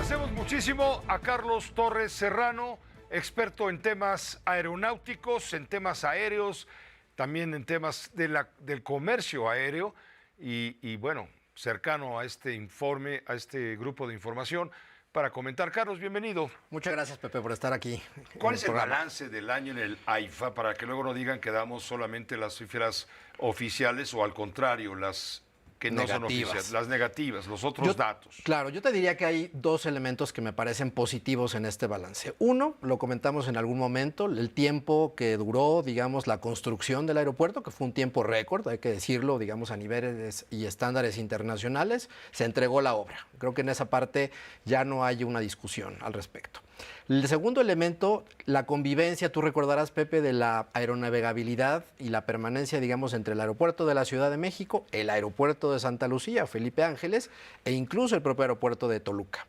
Agradecemos muchísimo a Carlos Torres Serrano, experto en temas aeronáuticos, en temas aéreos, también en temas del comercio aéreo y bueno, cercano a este informe, a este grupo de información para comentar. Carlos, bienvenido. Muchas gracias, Pepe, por estar aquí. ¿Cuál es el balance del año en el AIFA para que luego no digan que damos solamente las cifras oficiales o al contrario, las que no son oficiales, las negativas, los otros datos? Claro, yo te diría que hay dos elementos que me parecen positivos en este balance. Uno, lo comentamos en algún momento, el tiempo que duró, digamos, la construcción del aeropuerto, que fue un tiempo récord, hay que decirlo, digamos, a niveles y estándares internacionales, se entregó la obra. Creo que en esa parte ya no hay una discusión al respecto. El segundo elemento, la convivencia, tú recordarás, Pepe, de la aeronavegabilidad y la permanencia, digamos, entre el aeropuerto de la Ciudad de México, el aeropuerto de Santa Lucía, Felipe Ángeles, e incluso el propio aeropuerto de Toluca.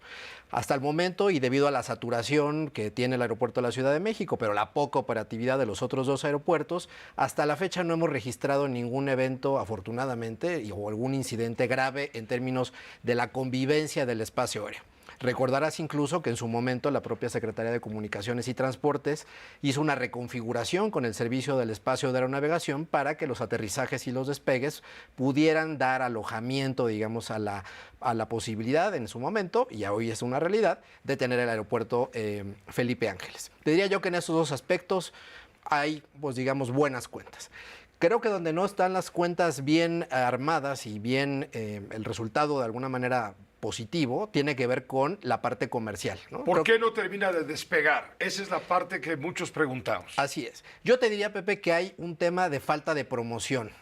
Hasta el momento, y debido a la saturación que tiene el aeropuerto de la Ciudad de México, pero la poca operatividad de los otros dos aeropuertos, hasta la fecha no hemos registrado ningún evento, afortunadamente, o algún incidente grave en términos de la convivencia del espacio aéreo. Recordarás incluso que en su momento la propia Secretaría de Comunicaciones y Transportes hizo una reconfiguración con el servicio del espacio de aeronavegación para que los aterrizajes y los despegues pudieran dar alojamiento, digamos, a la posibilidad en su momento, y hoy es una realidad, de tener el aeropuerto Felipe Ángeles. Te diría yo que en esos dos aspectos hay, pues digamos, buenas cuentas. Creo que donde no están las cuentas bien armadas y bien el resultado de alguna manera positivo tiene que ver con la parte comercial, ¿no? ¿Por qué no termina de despegar? Esa es la parte que muchos preguntamos. Así es. Yo te diría, Pepe, que hay un tema de falta de promoción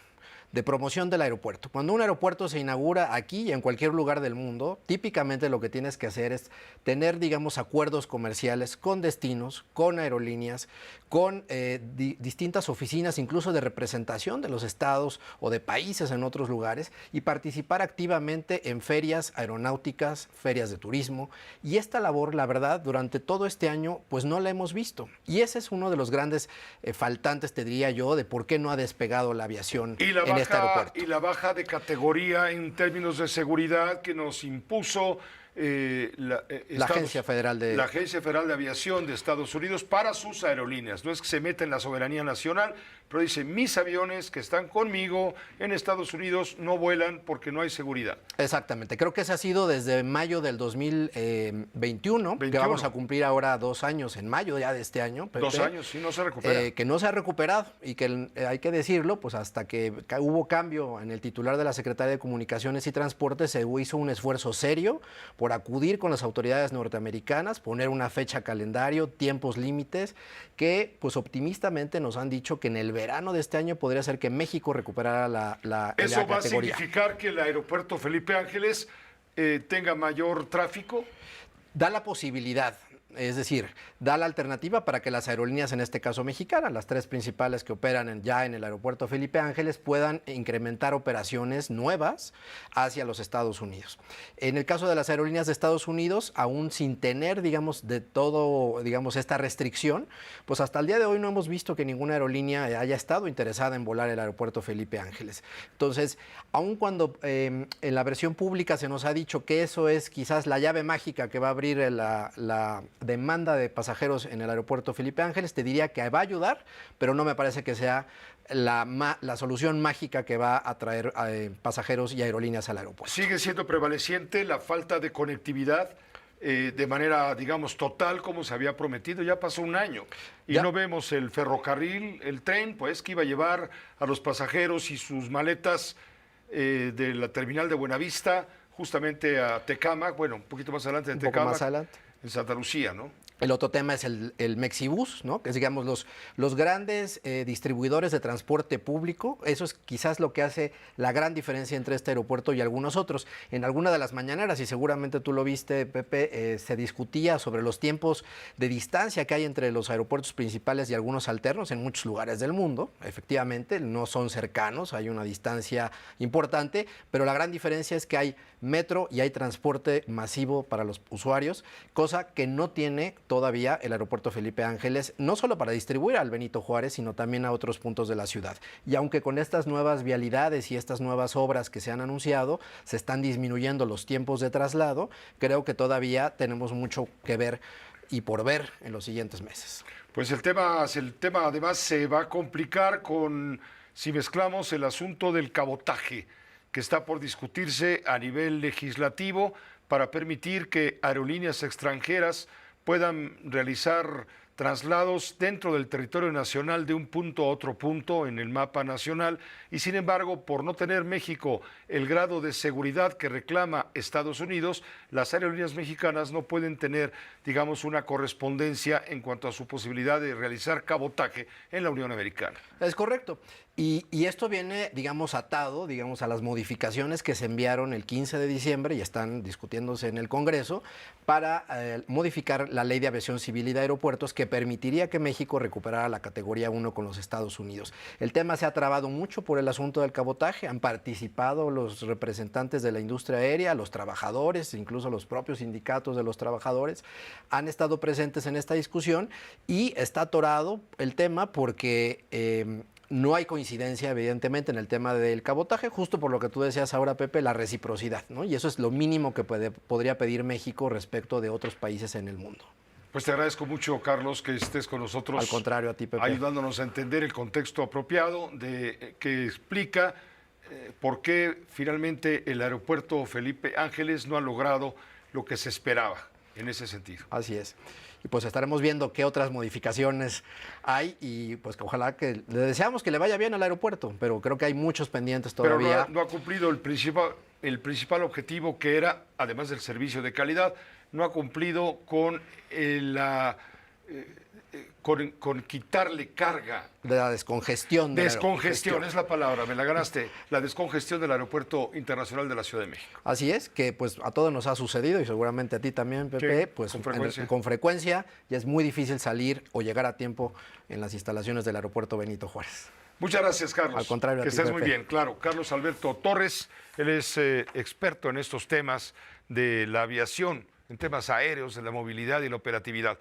del aeropuerto. Cuando un aeropuerto se inaugura aquí y en cualquier lugar del mundo, típicamente lo que tienes que hacer es tener, digamos, acuerdos comerciales con destinos, con aerolíneas, con distintas oficinas, incluso de representación de los estados o de países en otros lugares, y participar activamente en ferias aeronáuticas, ferias de turismo. Y esta labor, la verdad, durante todo este año, pues no la hemos visto. Y ese es uno de los grandes faltantes, te diría yo, de por qué no ha despegado la aviación en este aeropuerto. Y la baja de categoría en términos de seguridad que nos impuso la Agencia Federal de Aviación de Estados Unidos para sus aerolíneas. No es que se meta en la soberanía nacional, pero dice, mis aviones que están conmigo en Estados Unidos no vuelan porque no hay seguridad. Exactamente. Creo que ese ha sido desde mayo del 2021, que vamos a cumplir ahora 2 años, en mayo ya de este año. Pepe, 2 años, sí, no se recupera. Que no se ha recuperado y que hay que decirlo, pues hasta que hubo cambio en el titular de la Secretaría de Comunicaciones y Transportes, se hizo un esfuerzo serio por acudir con las autoridades norteamericanas, poner una fecha calendario, tiempos límites, que pues optimistamente nos han dicho que en el verano de este año podría ser que México recuperara la categoría. ¿Eso va a significar que el aeropuerto Felipe Ángeles tenga mayor tráfico? Da la posibilidad. Es decir, da la alternativa para que las aerolíneas, en este caso mexicanas, las 3 principales que operan ya en el aeropuerto Felipe Ángeles, puedan incrementar operaciones nuevas hacia los Estados Unidos. En el caso de las aerolíneas de Estados Unidos, aún sin tener, digamos, de todo, digamos, esta restricción, pues hasta el día de hoy no hemos visto que ninguna aerolínea haya estado interesada en volar el aeropuerto Felipe Ángeles. Entonces, aun cuando en la versión pública se nos ha dicho que eso es quizás la llave mágica que va a abrir la demanda de pasajeros en el aeropuerto Felipe Ángeles, te diría que va a ayudar, pero no me parece que sea la solución mágica que va a traer pasajeros y aerolíneas al aeropuerto. Sigue siendo prevaleciente la falta de conectividad de manera, digamos, total, como se había prometido. Ya pasó un año y no vemos el ferrocarril, el tren, pues, que iba a llevar a los pasajeros y sus maletas de la terminal de Buenavista justamente a Tecámac, bueno, un poquito más adelante de Tecámac. Más adelante. En Santa Lucía, ¿no? El otro tema es el Mexibus, ¿no? Que es, digamos, los grandes distribuidores de transporte público. Eso es quizás lo que hace la gran diferencia entre este aeropuerto y algunos otros. En alguna de las mañaneras, y seguramente tú lo viste, Pepe, se discutía sobre los tiempos de distancia que hay entre los aeropuertos principales y algunos alternos en muchos lugares del mundo. Efectivamente, no son cercanos, hay una distancia importante, pero la gran diferencia es que hay metro y hay transporte masivo para los usuarios, cosa que no tiene todavía el aeropuerto Felipe Ángeles, no solo para distribuir al Benito Juárez, sino también a otros puntos de la ciudad. Y aunque con estas nuevas vialidades y estas nuevas obras que se han anunciado, se están disminuyendo los tiempos de traslado, creo que todavía tenemos mucho que ver y por ver en los siguientes meses. Pues el tema además se va a complicar si mezclamos el asunto del cabotaje, que está por discutirse a nivel legislativo para permitir que aerolíneas extranjeras puedan realizar traslados dentro del territorio nacional de un punto a otro punto en el mapa nacional y sin embargo, por no tener México el grado de seguridad que reclama Estados Unidos, las aerolíneas mexicanas no pueden tener, digamos, una correspondencia en cuanto a su posibilidad de realizar cabotaje en la Unión Americana. Es correcto. Y esto viene, digamos, atado, digamos, a las modificaciones que se enviaron el 15 de diciembre y están discutiéndose en el Congreso para modificar la Ley de Aviación Civil y de Aeropuertos que permitiría que México recuperara la categoría 1 con los Estados Unidos. El tema se ha trabado mucho por el asunto del cabotaje, han participado los representantes de la industria aérea, los trabajadores, incluso los propios sindicatos de los trabajadores, han estado presentes en esta discusión y está atorado el tema porque no hay coincidencia, evidentemente, en el tema del cabotaje, justo por lo que tú decías ahora, Pepe, la reciprocidad, ¿no? Y eso es lo mínimo que podría pedir México respecto de otros países en el mundo. Pues te agradezco mucho, Carlos, que estés con nosotros. Al contrario, a ti, Pepe. Ayudándonos a entender el contexto apropiado que explica por qué finalmente el aeropuerto Felipe Ángeles no ha logrado lo que se esperaba en ese sentido. Así es. Y pues estaremos viendo qué otras modificaciones hay y pues que ojalá que le deseamos que le vaya bien al aeropuerto, pero creo que hay muchos pendientes todavía. Pero no ha cumplido el principal objetivo que era, además del servicio de calidad, no ha cumplido con con quitarle carga. De la descongestión. Descongestión, es la palabra, me la ganaste. La descongestión del Aeropuerto Internacional de la Ciudad de México. Así es, que pues a todos nos ha sucedido y seguramente a ti también, Pepe, Sí, pues con frecuencia. Ya es muy difícil salir o llegar a tiempo en las instalaciones del Aeropuerto Benito Juárez. Muchas gracias, Carlos. Al contrario, que a ti, estés muy Pepe. bien, claro. Carlos Alberto Torres, él es experto en estos temas de la aviación, en temas aéreos, de la movilidad y la operatividad.